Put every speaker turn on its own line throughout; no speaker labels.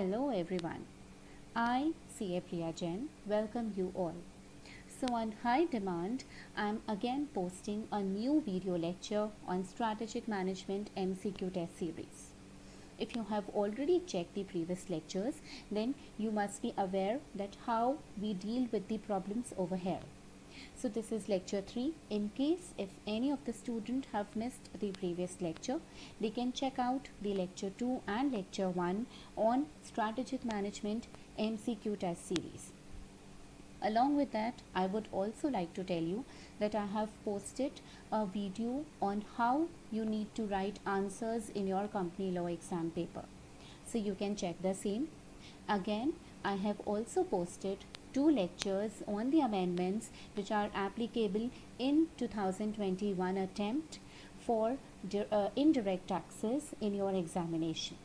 Hello everyone. I, CA Priya Jain, welcome you all. So on high demand, I'm again posting a new video lecture on strategic management MCQ test series. If you have already checked the previous lectures, then you must be aware that how we deal with the problems over here. So this is lecture 3. In case if any of the student have missed the previous lecture, they can check out the lecture 2 and lecture 1 on strategic management MCQ test series. Along with that, I would also like to tell you that I have posted a video on how you need to write answers in your company law exam paper. So you can check the same. Again, I have also posted 2 lectures on the amendments which are applicable in 2021 attempt for indirect taxes in your examination.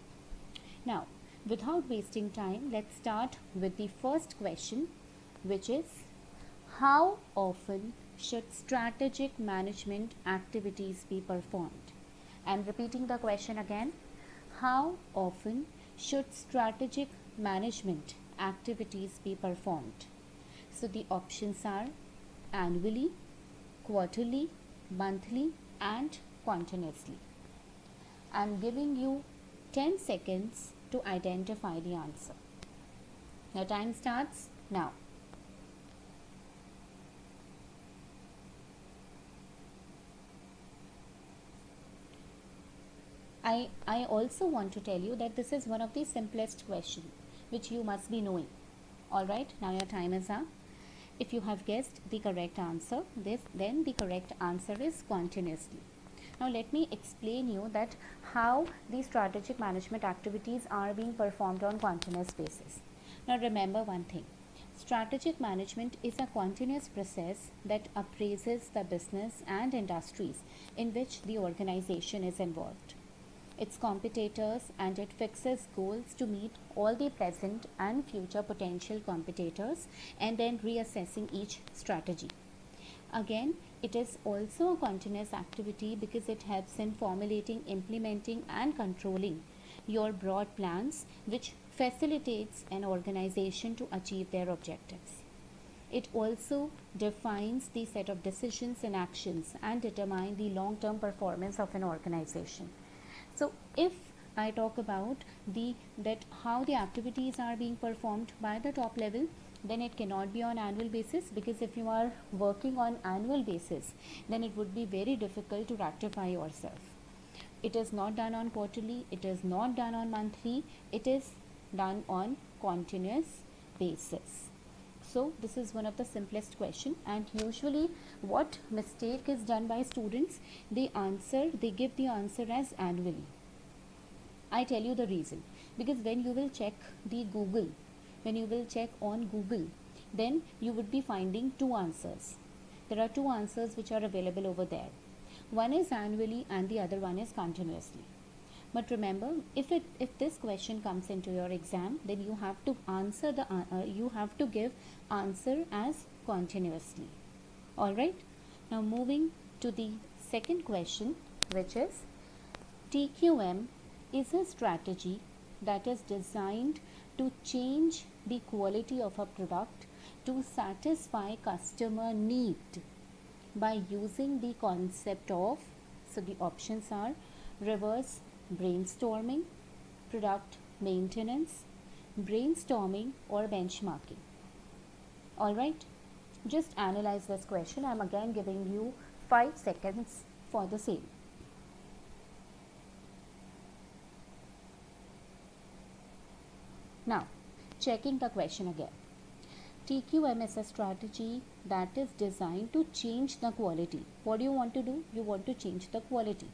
Now, without wasting time, let's start with the first question, which is how often should strategic management activities be performed? I am repeating the question again. How often should strategic management activities be performed? So the options are annually, quarterly, monthly and continuously. I am giving you 10 seconds to identify the answer. Your time starts now. I also want to tell you that this is one of the simplest questions which you must be knowing. Alright, now your time is up. If you have guessed the correct answer, then the correct answer is continuously. Now let me explain you that how the strategic management activities are being performed on continuous basis. Now remember one thing. Strategic management is a continuous process that appraises the business and industries in which the organization is involved, its competitors, and it fixes goals to meet all the present and future potential competitors and then reassessing each strategy. Again, it is also a continuous activity because it helps in formulating, implementing and controlling your broad plans, which facilitates an organization to achieve their objectives. It also defines the set of decisions and actions and determine the long-term performance of an organization. So if I talk about how the activities are being performed by the top level, then it cannot be on annual basis, because if you are working on annual basis, then it would be very difficult to rectify yourself. It is not done on quarterly, it is not done on monthly, it is done on continuous basis. So this is one of the simplest question, and usually what mistake is done by students, they give the answer as annually. I tell you the reason, because when you will check on Google, then you would be finding 2 answers. There are 2 answers which are available over there. One is annually and the other one is continuously. But remember, if this question comes into your exam, then you have to give answer as continuously. All right. Now moving to the second question, which is TQM is a strategy that is designed to change the quality of a product to satisfy customer need by using the concept of, so the options are reverse brainstorming, product maintenance, brainstorming or benchmarking. Alright, just analyze this question. I am again giving you 5 seconds for the same. Now, checking the question again. TQM is a strategy that is designed to change the quality. What do you want to do? You want to change the quality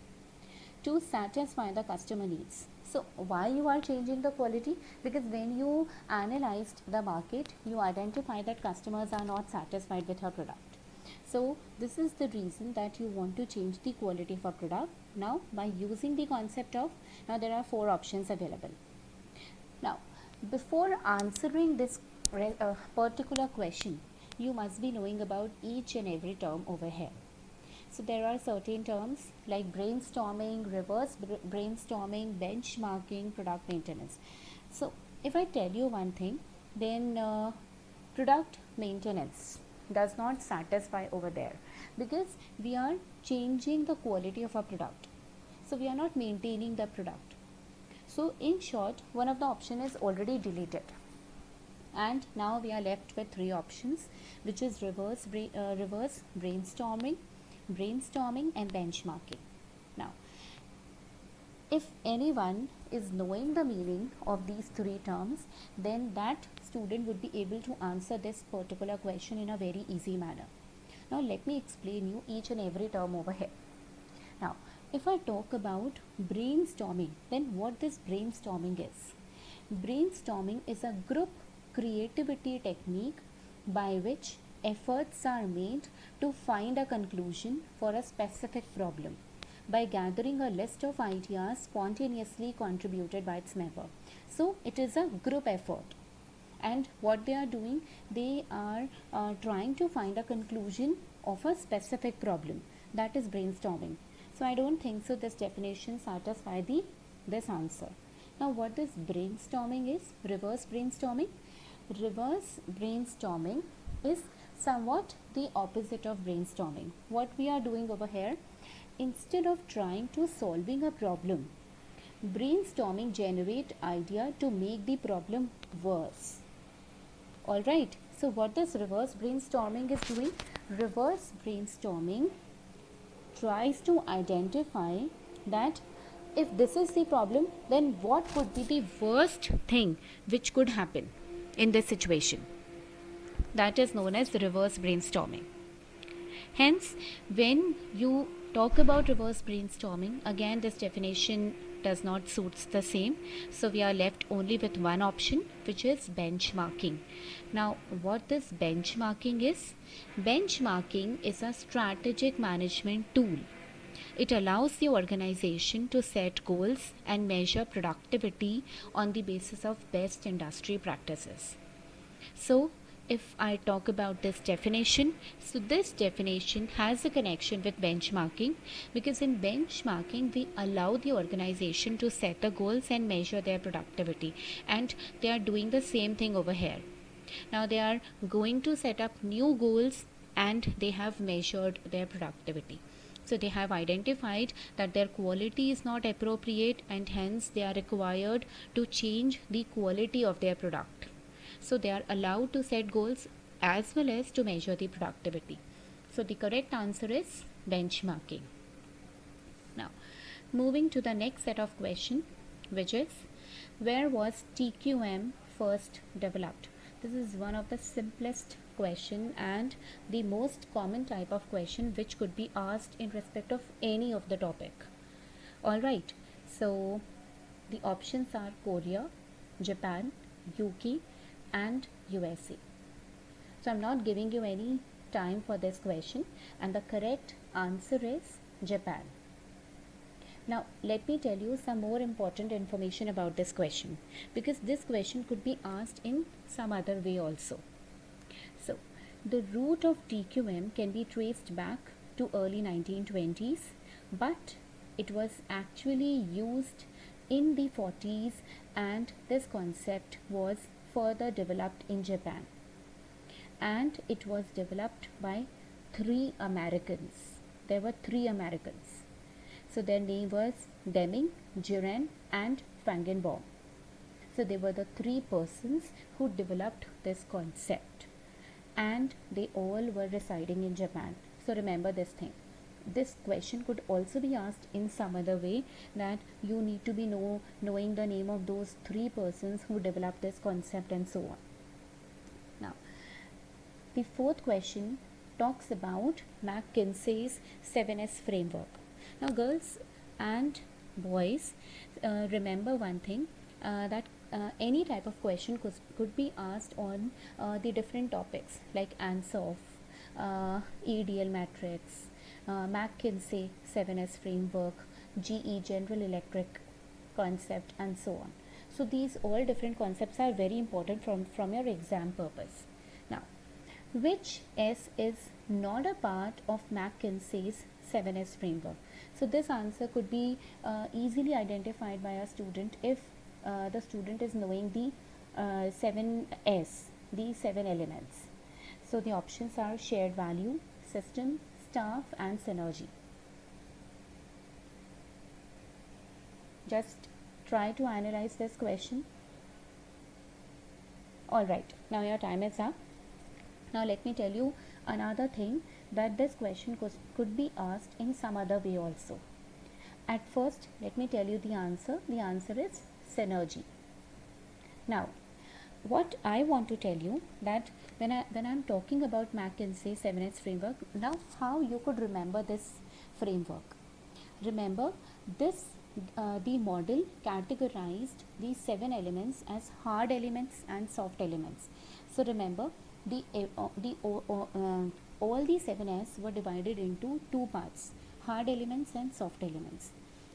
to satisfy the customer needs. So why you are changing the quality? Because when you analyzed the market, you identify that customers are not satisfied with your product. So this is the reason that you want to change the quality of a product. Now by using the concept of, now there are 4 options available. Now before answering this particular question, you must be knowing about each and every term over here. So there are certain terms like brainstorming, reverse brainstorming, benchmarking, product maintenance. So if I tell you one thing, then product maintenance does not satisfy over there, because we are changing the quality of our product, so we are not maintaining the product. So in short, one of the option is already deleted, and now we are left with three options, which is reverse brainstorming, and benchmarking. Now, if anyone is knowing the meaning of these three terms, then that student would be able to answer this particular question in a very easy manner. Now let me explain you each and every term over here. Now, if I talk about brainstorming, then what this brainstorming is? Brainstorming is a group creativity technique by which efforts are made to find a conclusion for a specific problem by gathering a list of ideas spontaneously contributed by its member. So it is a group effort, and what they are doing, they are trying to find a conclusion of a specific problem. That is brainstorming. So I don't think so this definition satisfies this answer. Now what this brainstorming is? Reverse brainstorming. Reverse brainstorming is somewhat the opposite of brainstorming. What we are doing over here, instead of trying to solving a problem, brainstorming generate idea to make the problem worse. Alright, so what this reverse brainstorming is doing? Reverse brainstorming tries to identify that if this is the problem, then what could be the worst thing which could happen in this situation. That is known as reverse brainstorming. Hence, when you talk about reverse brainstorming, again this definition does not suits the same, so we are left only with one option, which is benchmarking. Now what this benchmarking is? Benchmarking is a strategic management tool. It allows the organization to set goals and measure productivity on the basis of best industry practices. So if I talk about this definition, so this definition has a connection with benchmarking, because in benchmarking we allow the organization to set the goals and measure their productivity, and they are doing the same thing over here. Now they are going to set up new goals and they have measured their productivity. So they have identified that their quality is not appropriate, and hence they are required to change the quality of their product. So they are allowed to set goals as well as to measure the productivity. So the correct answer is benchmarking. Now, moving to the next set of question, which is, where was TQM first developed? This is one of the simplest question and the most common type of question which could be asked in respect of any of the topic. Alright, so the options are Korea, Japan, UK and USA. So I'm not giving you any time for this question, and the correct answer is Japan. Now let me tell you some more important information about this question, because this question could be asked in some other way also. So the root of TQM can be traced back to early 1920s, but it was actually used in the 40s, and this concept was further developed in Japan, and it was developed by three Americans. There were three Americans. So their name was Deming, Jiren and Feigenbaum. So they were the three persons who developed this concept, and they all were residing in Japan. So remember this thing. This question could also be asked in some other way, that you need to be knowing the name of those three persons who developed this concept and so on. Now, the fourth question talks about McKinsey's 7S framework. Now, girls and boys, remember one thing, that any type of question could be asked on the different topics like Ansoff, EDL matrix, McKinsey 7S framework, GE General Electric concept and so on. So these all different concepts are very important from your exam purpose. Now, which S is not a part of McKinsey's 7S framework? So this answer could be easily identified by a student if the student is knowing the 7S, these 7 elements. So the options are shared value, system, staff and synergy. Just try to analyze this question. Alright, now your time is up. Now let me tell you another thing, that this question could be asked in some other way also. At first, let me tell you the answer. The answer is synergy. Now, what I want to tell you, that when I'm talking about McKinsey 7S framework, now how you could remember this framework. Remember this, the model categorized these 7 elements as hard elements and soft elements. So remember, all the 7S were divided into 2 parts, hard elements and soft elements.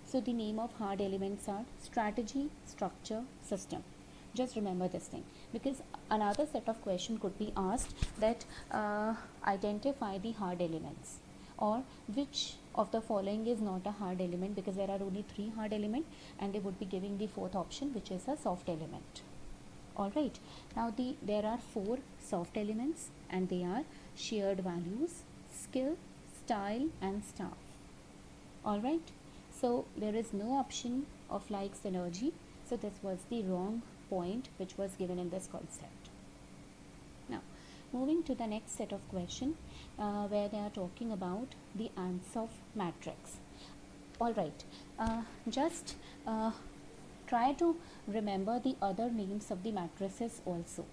So the name of hard elements are strategy, structure, system. Just remember this thing, because another set of question could be asked, that identify the hard elements, or which of the following is not a hard element, because there are only 3 hard elements and they would be giving the 4th option, which is a soft element. Alright, now there are 4 soft elements, and they are shared values, skill, style and staff. Alright, so there is no option of like synergy, so this was the wrong point which was given in this concept. Now moving to the next set of question, where they are talking about the Ansoff matrix. Alright, just try to remember the other names of the matrices also.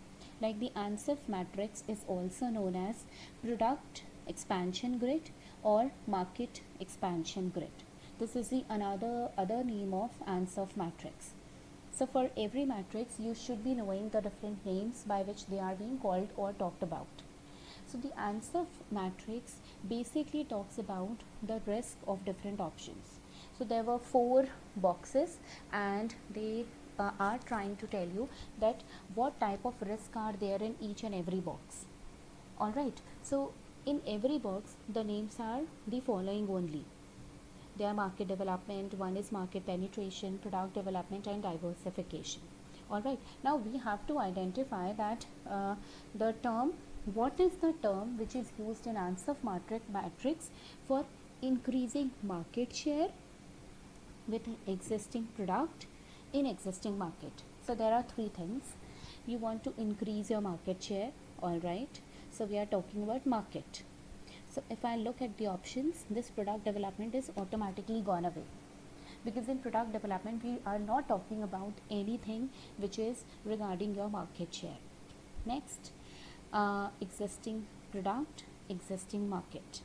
Like the Ansoff matrix is also known as product expansion grid or market expansion grid. This is the other name of Ansoff matrix. So for every matrix, you should be knowing the different names by which they are being called or talked about. So the Ansoff matrix basically talks about the risk of different options. So there were 4 boxes, and they are trying to tell you that what type of risk are there in each and every box. Alright, so in every box, the names are the following only. They are market development, one is market penetration, product development and diversification. Alright, now we have to identify that the term, what is the term which is used in Ansoff matrix for increasing market share with existing product in existing market. So there are 3 things. You want to increase your market share, alright, so we are talking about market. So if I look at the options, this product development is automatically gone away, because in product development we are not talking about anything which is regarding your market share. Next, existing product, existing market.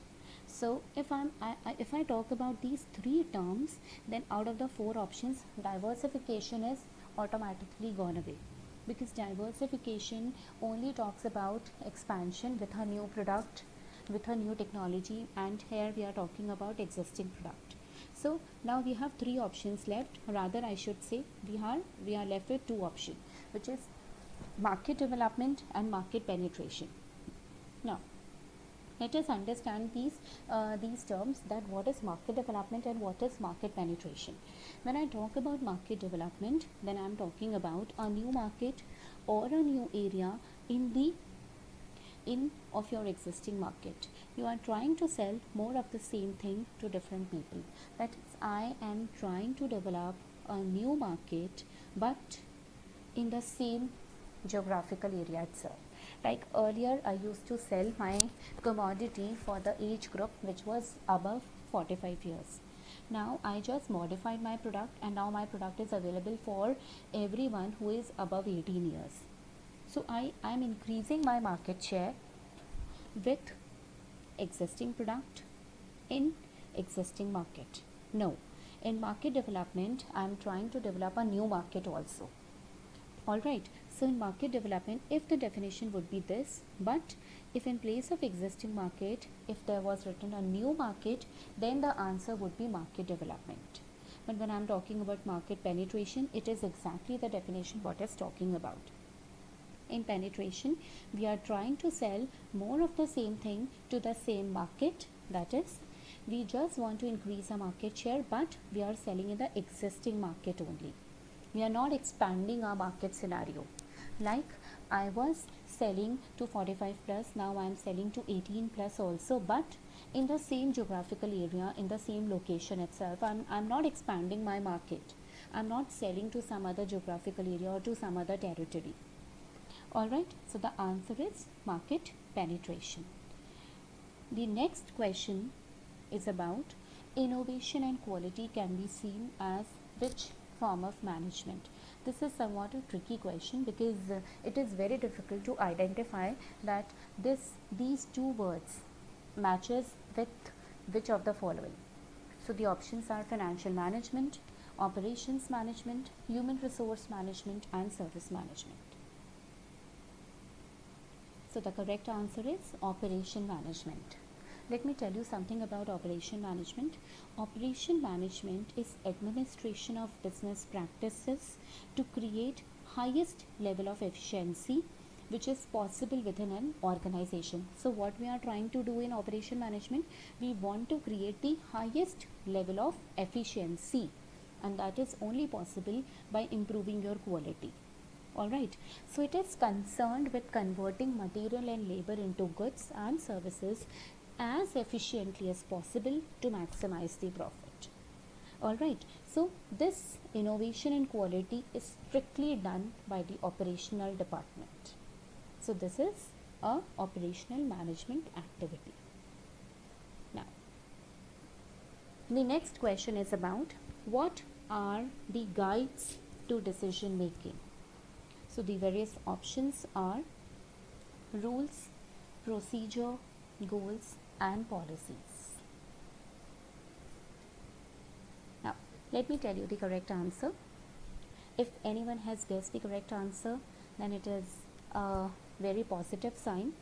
So if I talk about these 3 terms, then out of the 4 options, diversification is automatically gone away, because diversification only talks about expansion with a new product, with a new technology, and here we are talking about existing product. So now we have 3 options left, rather I should say we are left with 2 options, which is market development and market penetration. Now let us understand these terms, that what is market development and what is market penetration. When I talk about market development, then I am talking about a new market or a new area in of your existing market. You are trying to sell more of the same thing to different people. That is, I am trying to develop a new market, but in the same geographical area itself. Like earlier, I used to sell my commodity for the age group which was above 45 years. Now I just modified my product, and now my product is available for everyone who is above 18 years. So I am increasing my market share with existing product in existing market. No, in market development, I am trying to develop a new market also. Alright, so in market development, if the definition would be this, but if in place of existing market, if there was written a new market, then the answer would be market development. But when I am talking about market penetration, it is exactly the definition what is talking about. In penetration, we are trying to sell more of the same thing to the same market. That is, we just want to increase our market share, but we are selling in the existing market only. We are not expanding our market scenario. Like I was selling to 45 plus, now I am selling to 18 plus also, but in the same geographical area, in the same location itself. I'm not expanding my market. I'm not selling to some other geographical area or to some other territory. Alright, so the answer is market penetration. The next question is about innovation and quality can be seen as which form of management. This is somewhat a tricky question because it is very difficult to identify that these two words matches with which of the following. So the options are financial management, operations management, human resource management, and service management. So the correct answer is operation management. Let me tell you something about operation management. Operation management is administration of business practices to create highest level of efficiency which is possible within an organization. So what we are trying to do in operation management, we want to create the highest level of efficiency, and that is only possible by improving your quality. Alright, so it is concerned with converting material and labor into goods and services as efficiently as possible to maximize the profit. Alright, so this innovation and quality is strictly done by the operational department. So this is a operational management activity. Now, the next question is about what are the guides to decision making. So the various options are rules, procedure, goals, and policies. Now, let me tell you the correct answer. If anyone has guessed the correct answer, then it is a very positive sign.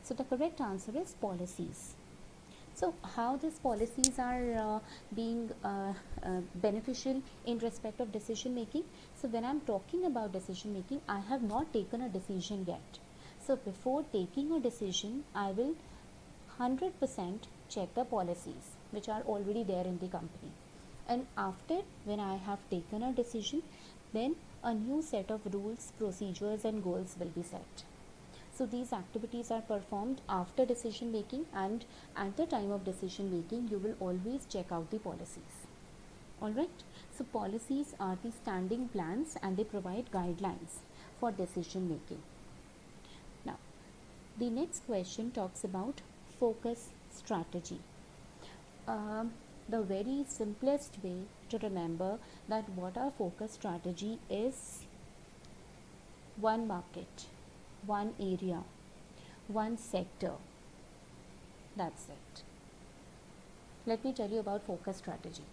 So the correct answer is policies. So how these policies are being beneficial in respect of decision making? So when I'm talking about decision making, I have not taken a decision yet. So before taking a decision, I will 100% check the policies which are already there in the company. And after, when I have taken a decision, then a new set of rules, procedures and goals will be set. So these activities are performed after decision making, and at the time of decision making, you will always check out the policies. Alright, so policies are the standing plans and they provide guidelines for decision making. Now, the next question talks about focus strategy. The very simplest way to remember that what our focus strategy is: one market, one area, one sector. That's it. Let me tell you about focus strategy.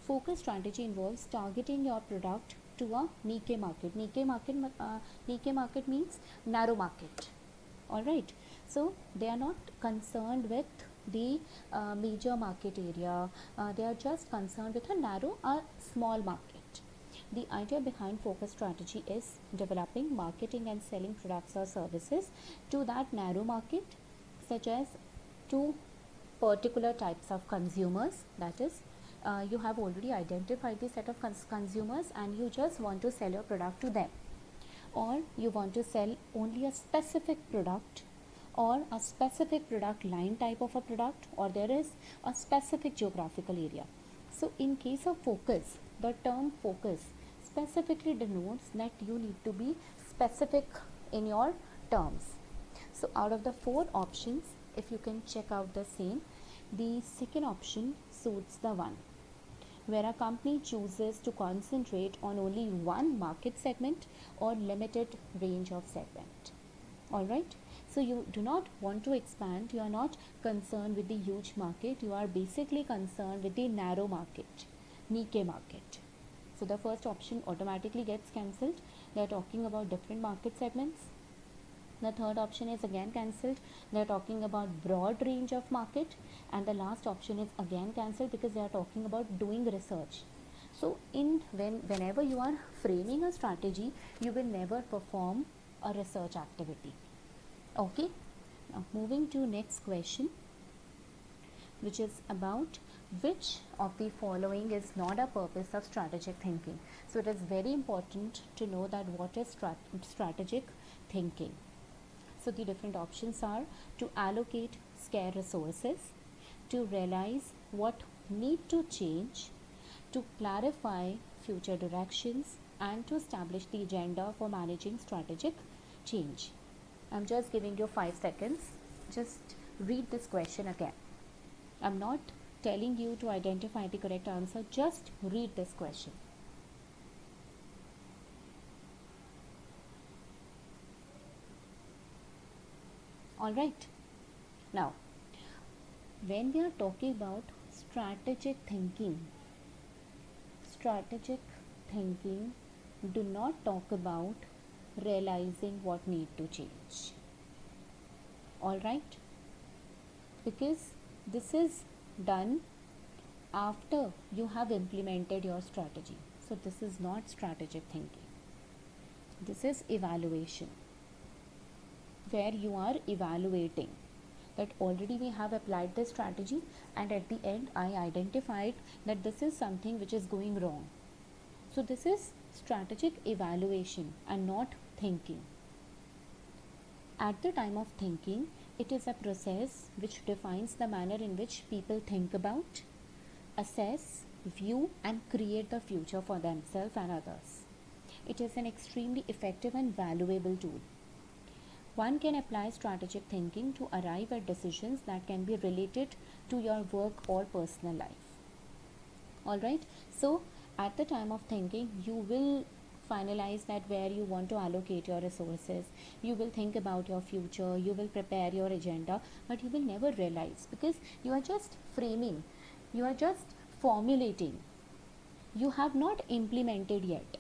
Focus strategy involves targeting your product to a niche market. Niche market means narrow market. Alright, so they are not concerned with the major market area. They are just concerned with a narrow or small market. The idea behind focus strategy is developing, marketing and selling products or services to that narrow market, such as to particular types of consumers. That is, you have already identified the set of consumers and you just want to sell your product to them, or you want to sell only a specific product or a specific product line type of a product, or there is a specific geographical area. So in case of focus, the term focus specifically denotes that you need to be specific in your terms. So out of the 4 options, if you can check out the same, the second option suits the one where a company chooses to concentrate on only one market segment or limited range of segment. Alright, so you do not want to expand, you are not concerned with the huge market, you are basically concerned with the narrow market, niche market. So the first option automatically gets cancelled. They are talking about different market segments. The third option is again cancelled. They are talking about broad range of market, and the last option is again cancelled because they are talking about doing research. So whenever you are framing a strategy, you will never perform a research activity. Okay, now moving to next question, which is about which of the following is not a purpose of strategic thinking. So it is very important to know that what is strategic thinking. So the different options are to allocate scarce resources, to realize what need to change, to clarify future directions, and to establish the agenda for managing strategic change. I'm just giving you 5 seconds. Just read this question again. I'm not telling you to identify the correct answer, just read this question. Alright, now when we are talking about strategic thinking do not talk about realizing what need to change. Alright, because this is done after you have implemented your strategy. So this is not strategic thinking. This is evaluation, where you are evaluating that already we have applied this strategy, and at the end I identified that this is something which is going wrong. So this is strategic evaluation and not thinking. At the time of thinking, it is a process which defines the manner in which people think about, assess, view, and create the future for themselves and others. It is an extremely effective and valuable tool. One can apply strategic thinking to arrive at decisions that can be related to your work or personal life. Alright, so at the time of thinking, you will finalize that where you want to allocate your resources, you will think about your future, you will prepare your agenda, but you will never realize because you are just framing, you are just formulating, you have not implemented yet.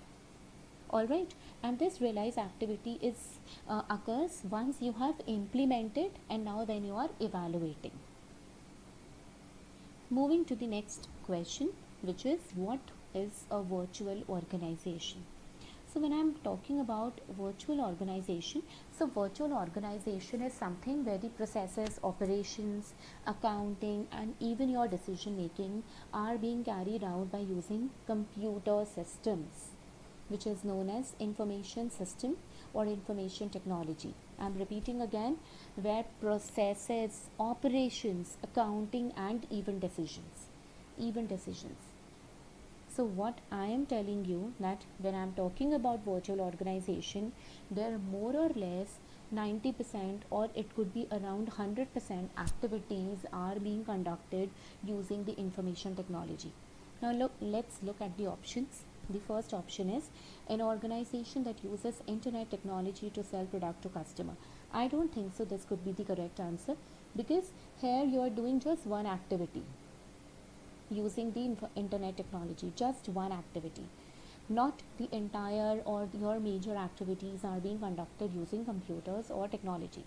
Alright, and this realize activity is occurs once you have implemented, and now then you are evaluating. Moving to the next question, which is what is a virtual organization? So when I'm talking about virtual organization, so virtual organization is something where the processes, operations, accounting, and even your decision making are being carried out by using computer systems, which is known as information system or information technology. I'm repeating again, where processes, operations, accounting, and even decisions. So what I am telling you that when I'm talking about virtual organization, there are more or less 90% or it could be around 100% activities are being conducted using the information technology. Now let's look at the options. The first option is an organization that uses internet technology to sell product to customer. I don't think so this could be the correct answer, because here you are doing just one activity using the internet technology, just one activity, not the entire or your major activities are being conducted using computers or technology.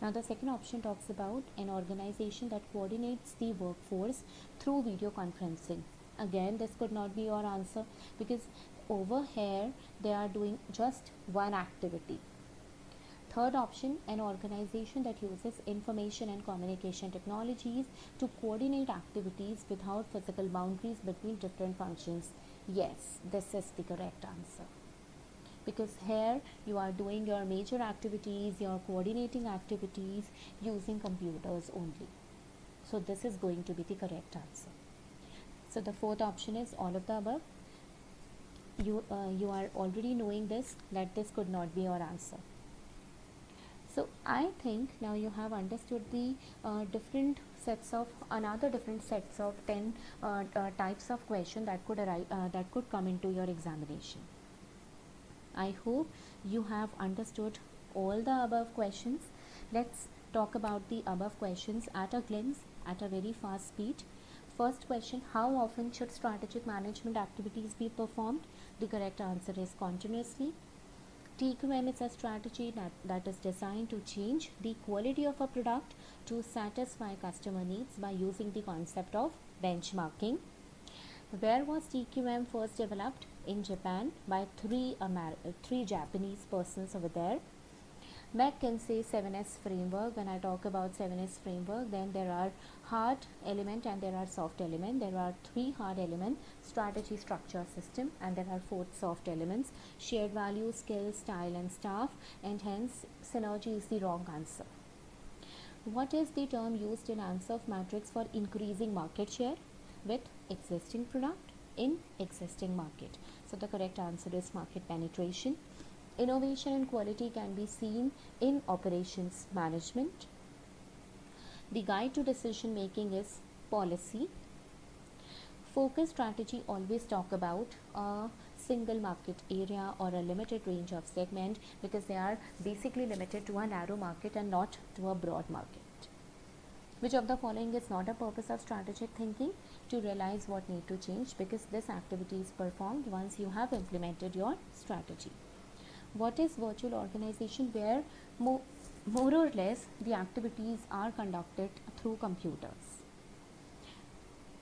Now the second option talks about an organization that coordinates the workforce through video conferencing. Again, this could not be your answer, because over here they are doing just one activity. Third option, an organization that uses information and communication technologies to coordinate activities without physical boundaries between different functions. Yes, this is the correct answer, because here you are doing your major activities, your coordinating activities using computers only. So this is going to be the correct answer. So the fourth option is all of the above. You are already knowing this, that this could not be your answer. So I think now you have understood the different sets of 10 types of question that could come into your examination. I hope you have understood all the above questions. Let's talk about the above questions at a glance, at a very fast speed. First question, how often should strategic management activities be performed? The correct answer is continuously. TQM is a strategy that is designed to change the quality of a product to satisfy customer needs by using the concept of benchmarking. Where was TQM first developed? In Japan by three Japanese persons over there. McKinsey 7S framework. When I talk about 7S framework, then there are hard element and there are soft element. There are 3 hard elements: strategy, structure, system, and there are 4 soft elements: shared values, skills, style, and staff. And hence synergy is the wrong answer. What is the term used in Ansoff matrix for increasing market share with existing product in existing market? So the correct answer is market penetration. Innovation and quality can be seen in operations management. The guide to decision making is policy. Focus strategy always talk about a single market area or a limited range of segment, because they are basically limited to a narrow market and not to a broad market. Which of the following is not a purpose of strategic thinking? To realize what need to change, because this activity is performed once you have implemented your strategy. What is virtual organization? Where more or less the activities are conducted through computers.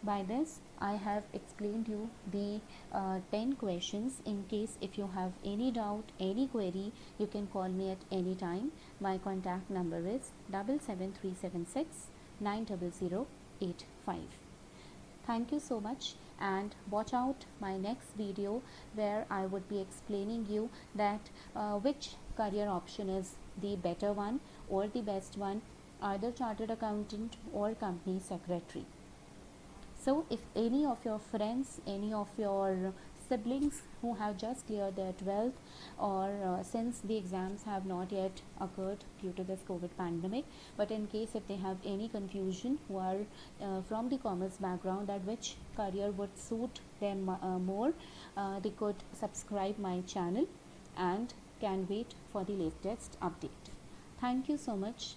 By this I have explained you the 10 questions. In case if you have any doubt, any query, you can call me at any time. My contact number is 77376 90085. Thank you so much, and watch out my next video where I would be explaining you that which career option is the better one or the best one, either chartered accountant or company secretary. So if any of your friends, any of your siblings who have just cleared their 12th, or since the exams have not yet occurred due to this COVID pandemic, but in case if they have any confusion, who are from the commerce background, that which career would suit them more, they could subscribe my channel and can wait for the latest update. Thank you so much.